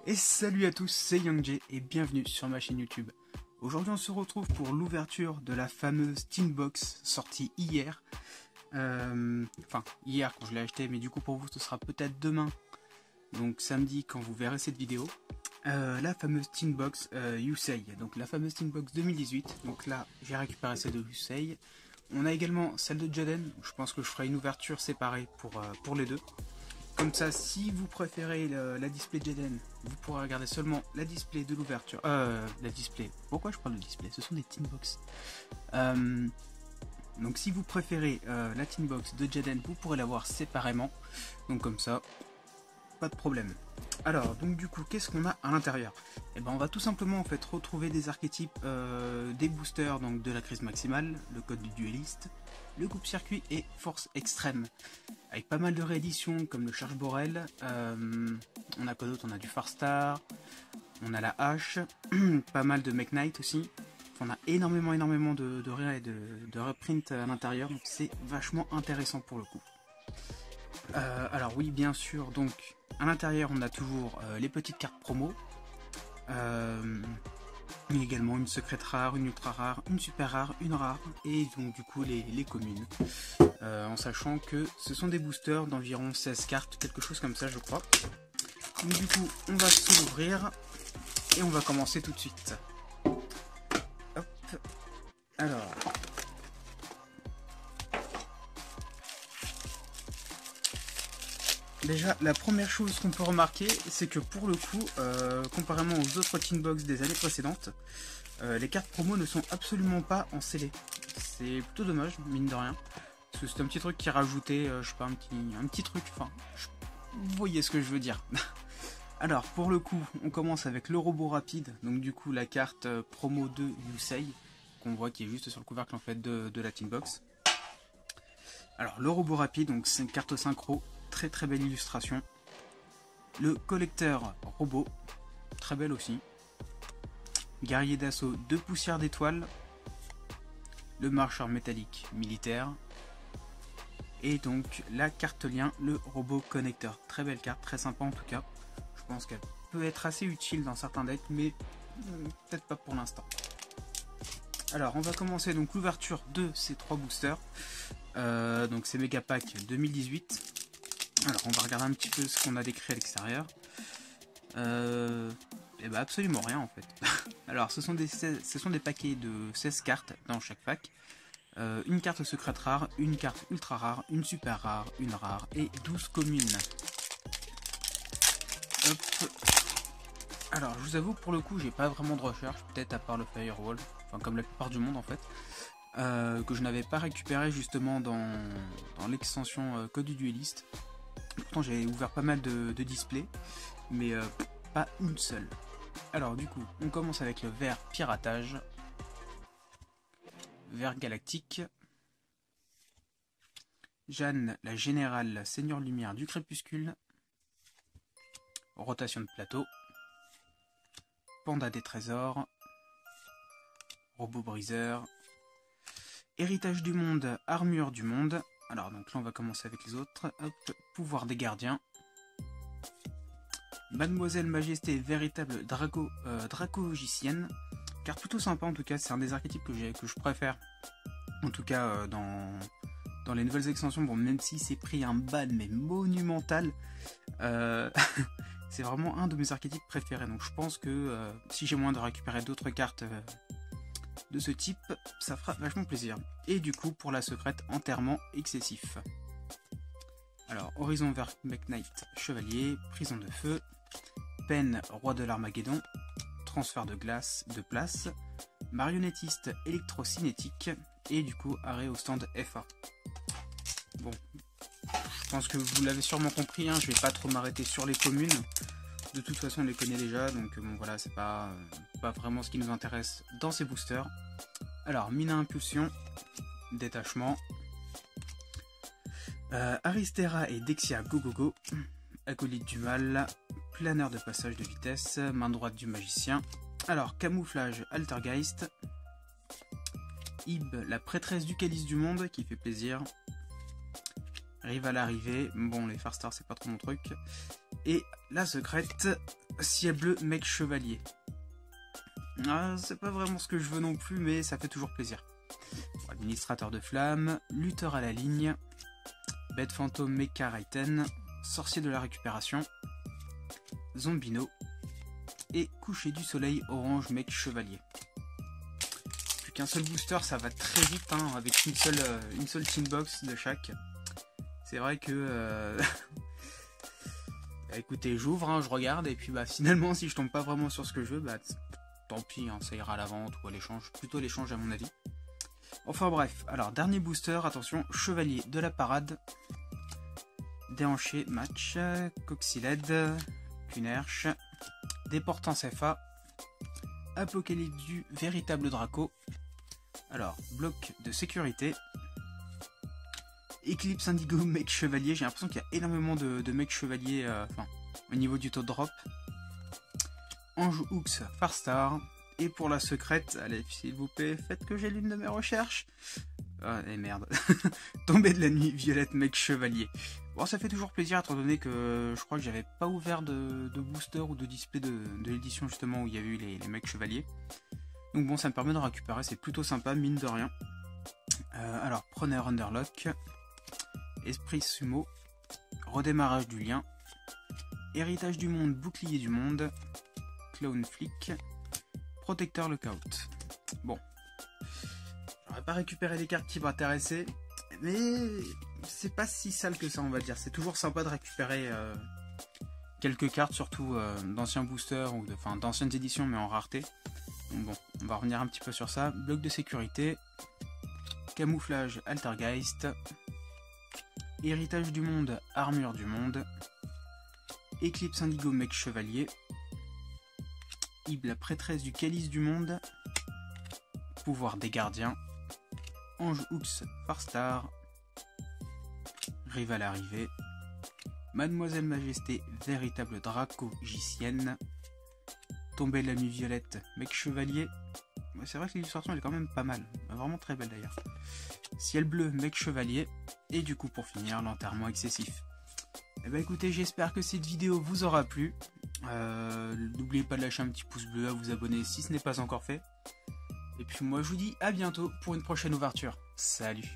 Et salut à tous, c'est YangJ et bienvenue sur ma chaîne YouTube. Aujourd'hui on se retrouve pour l'ouverture de la fameuse Tinbox sortie hier. Enfin hier quand je l'ai acheté, mais du coup pour vous ce sera peut-être demain. Donc samedi quand vous verrez cette vidéo. La fameuse Tinbox Yusei, donc la fameuse Tinbox 2018. Donc là j'ai récupéré celle de Yusei. On a également celle de Jaden. Je pense que je ferai une ouverture séparée pour les deux. Comme ça, si vous préférez la display Jaden, vous pourrez regarder seulement la display de l'ouverture. La display. Pourquoi je parle de display? Ce sont des Tinbox. Donc si vous préférez la Tinbox de Jaden, vous pourrez la voir séparément. Donc comme ça, pas de problème. Alors, donc du coup, qu'est-ce qu'on a à l'intérieur? Eh ben, on va tout simplement en fait retrouver des archétypes, des boosters donc de la crise maximale, le code du dueliste, le coupe-circuit et force extrême. Avec pas mal de rééditions comme le Charge Borel, on a quoi d'autre? On a du Farstar, on a la hache, pas mal de Mech Knight aussi. Enfin, on a énormément de reprint à l'intérieur, donc c'est vachement intéressant pour le coup. Alors oui, bien sûr, donc à l'intérieur on a toujours les petites cartes promo, il y a également une secrète rare, une ultra rare, une super rare, une rare, et donc du coup les communes, en sachant que ce sont des boosters d'environ 16 cartes, quelque chose comme ça je crois. Donc du coup on va se l'ouvrir et on va commencer tout de suite. Hop. Alors... Déjà, la première chose qu'on peut remarquer, c'est que pour le coup, comparément aux autres Tinbox des années précédentes, les cartes promo ne sont absolument pas en scellé. C'est plutôt dommage, mine de rien. Parce que c'est un petit truc qui est rajouté, je sais pas, un petit truc, enfin, vous voyez ce que je veux dire. Alors, pour le coup, on commence avec le robot rapide, donc du coup la carte promo de Yusei, qu'on voit qui est juste sur le couvercle en fait de la Tinbox. Alors, le robot rapide, donc c'est une carte synchro. Très belle illustration. Le collecteur robot, très belle aussi. Guerrier d'assaut de poussière d'étoiles. Le marcheur métallique militaire. Et donc la carte lien, le robot connecteur. Très belle carte, très sympa en tout cas. Je pense qu'elle peut être assez utile dans certains decks, mais peut-être pas pour l'instant. Alors on va commencer donc l'ouverture de ces trois boosters. Donc c'est Mega Pack 2018. Alors on va regarder un petit peu ce qu'on a décrit à l'extérieur. Et bah absolument rien en fait. Alors ce sont des paquets de 16 cartes dans chaque pack. Une carte secrète rare, une carte ultra rare, une super rare, une rare et 12 communes. Hop. Alors je vous avoue pour le coup j'ai pas vraiment de recherche, peut-être à part le Firewall, enfin comme la plupart du monde en fait. Que je n'avais pas récupéré justement dans l'extension code du dueliste. Pourtant j'ai ouvert pas mal de displays, mais pas une seule. Alors du coup, on commence avec le vert piratage, vert galactique, Jeanne la générale seigneur lumière du crépuscule, rotation de plateau, panda des trésors, robot briseur, héritage du monde, armure du monde. Alors donc là on va commencer avec les autres. Hop, pouvoir des gardiens. Mademoiselle Majesté, véritable dracogicienne. Carte plutôt sympa en tout cas, c'est un des archétypes que je préfère. En tout cas dans les nouvelles extensions, bon même si c'est pris un ban mais monumental. C'est vraiment un de mes archétypes préférés. Donc je pense que si j'ai moyen de récupérer d'autres cartes de ce type, ça fera vachement plaisir. Et du coup pour la secrète, enterrement excessif. Alors horizon vert Mech Knight chevalier, prison de feu, Pen roi de l'Armageddon, transfert de glace de place, marionnettiste électrocinétique et du coup arrêt au stand FA. Bon, je pense que vous l'avez sûrement compris, hein, je vais pas trop m'arrêter sur les communes. De toute façon on les connaît déjà, donc bon voilà, c'est pas vraiment ce qui nous intéresse dans ces boosters. Alors mine à impulsion, détachement, Aristera et Dexia Go Go Go, acolyte du mal, planeur de passage de vitesse, main droite du magicien. Alors camouflage Altergeist, Ib la prêtresse du calice du monde qui fait plaisir, rive à l'arrivée, bon les Farstar c'est pas trop mon truc, et la secrète ciel bleu, mec chevalier. Ah, c'est pas vraiment ce que je veux non plus, mais ça fait toujours plaisir. Bon, administrateur de flammes, lutteur à la ligne, bête fantôme Mecha Raiten, sorcier de la récupération, Zombino et coucher du soleil orange mec chevalier. Plus qu'un seul booster, ça va très vite hein, avec une seule team box de chaque. C'est vrai que écoutez, j'ouvre, hein, je regarde et puis bah finalement si je tombe pas vraiment sur ce que je veux, bah tant pis, hein, ça ira à la vente ou à l'échange, plutôt l'échange à mon avis. Enfin bref, alors dernier booster, attention, chevalier de la parade, déhanché match, Coxyled, Kunerch, déportant CFA, apocalypse du véritable Draco, alors bloc de sécurité, Eclipse Indigo mec chevalier, j'ai l'impression qu'il y a énormément de mecs chevaliers au niveau du taux de drop, Ange Hooks Farstar. Et pour la secrète, allez, s'il vous plaît, faites que j'ai l'une de mes recherches. Ah, et merde. Tombée de la nuit, violette, mec chevalier. Bon, ça fait toujours plaisir, étant donné que je crois que j'avais pas ouvert de booster ou de display de l'édition, justement, où il y avait eu les mecs chevaliers. Donc bon, ça me permet de récupérer, c'est plutôt sympa, mine de rien. Alors, preneur Underlock, esprit sumo, redémarrage du lien, héritage du monde, bouclier du monde, clown flic, protecteur lookout. Bon, j'aurais pas récupéré les cartes qui m'intéressaient, mais c'est pas si sale que ça, on va dire. C'est toujours sympa de récupérer quelques cartes, surtout d'anciens boosters ou d'anciennes éditions, mais en rareté. Donc bon, on va revenir un petit peu sur ça. Bloc de sécurité, camouflage Altergeist, héritage du monde, armure du monde, Eclipse Indigo mec chevalier, Ib la prêtresse du calice du monde, pouvoir des gardiens, Ange Hooks Farstar, Rival arrivé, Mademoiselle Majesté véritable Draco Gicienne, Tombée de la nuit violette mec chevalier. C'est vrai que l'illustration elle est quand même pas mal, vraiment très belle d'ailleurs. Ciel bleu mec chevalier, et du coup pour finir l'enterrement excessif. Et bah écoutez, j'espère que cette vidéo vous aura plu. N'oubliez pas de lâcher un petit pouce bleu, à vous abonner si ce n'est pas encore fait. Et puis moi je vous dis à bientôt pour une prochaine ouverture. Salut!